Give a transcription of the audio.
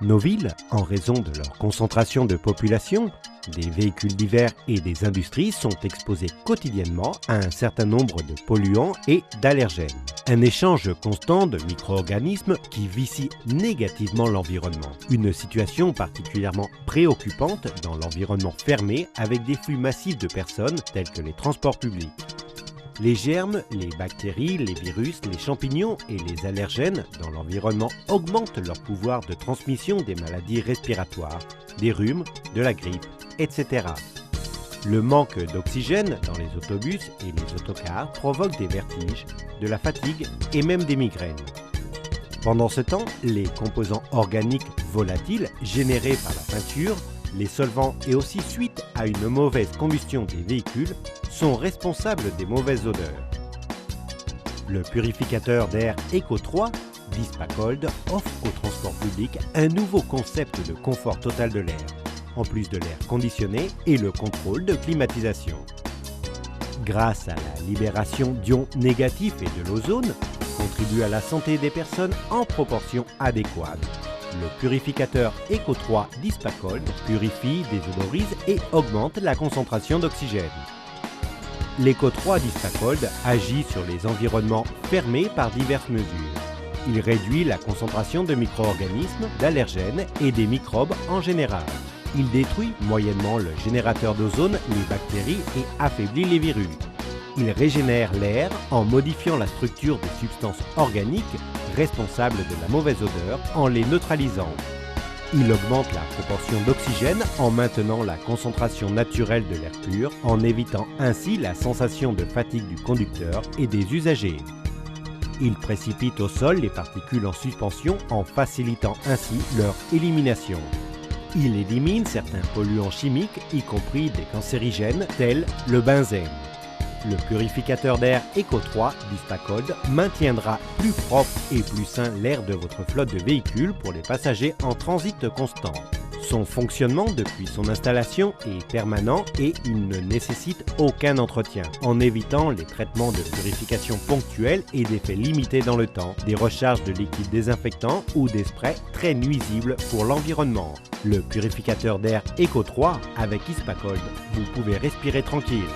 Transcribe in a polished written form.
Nos villes, en raison de leur concentration de population, des véhicules divers et des industries sont exposées quotidiennement à un certain nombre de polluants et d'allergènes. Un échange constant de micro-organismes qui vicie négativement l'environnement. Une situation particulièrement préoccupante dans l'environnement fermé avec des flux massifs de personnes tels que les transports publics. Les germes, les bactéries, les virus, les champignons et les allergènes dans l'environnement augmentent leur pouvoir de transmission des maladies respiratoires, des rhumes, de la grippe, etc. Le manque d'oxygène dans les autobus et les autocars provoque des vertiges, de la fatigue et même des migraines. Pendant ce temps, les composants organiques volatiles générés par la peinture, les solvants et aussi suite à une mauvaise combustion des véhicules sont responsables des mauvaises odeurs. Le purificateur d'air Eco 3 d'Hispacold offre au transport public un nouveau concept de confort total de l'air, en plus de l'air conditionné et le contrôle de climatisation. Grâce à la libération d'ions négatifs et de l'ozone, il contribue à la santé des personnes en proportion adéquate. Le purificateur Eco 3 d'Hispacold purifie, désodorise et augmente la concentration d'oxygène. L'Eco 3 d'Hispacold agit sur les environnements fermés par diverses mesures. Il réduit la concentration de micro-organismes, d'allergènes et des microbes en général. Il détruit moyennement le générateur d'ozone, les bactéries et affaiblit les virus. Il régénère l'air en modifiant la structure des substances organiques responsables de la mauvaise odeur en les neutralisant. Il augmente la proportion d'oxygène en maintenant la concentration naturelle de l'air pur, en évitant ainsi la sensation de fatigue du conducteur et des usagers. Il précipite au sol les particules en suspension en facilitant ainsi leur élimination. Il élimine certains polluants chimiques, y compris des cancérigènes tels le benzène. Le purificateur d'air Eco 3 d'Hispacold maintiendra plus propre et plus sain l'air de votre flotte de véhicules pour les passagers en transit constant. Son fonctionnement depuis son installation est permanent et il ne nécessite aucun entretien, en évitant les traitements de purification ponctuels et d'effets limités dans le temps, des recharges de liquide désinfectant ou des sprays très nuisibles pour l'environnement. Le purificateur d'air Eco 3 avec Hispacold, vous pouvez respirer tranquille.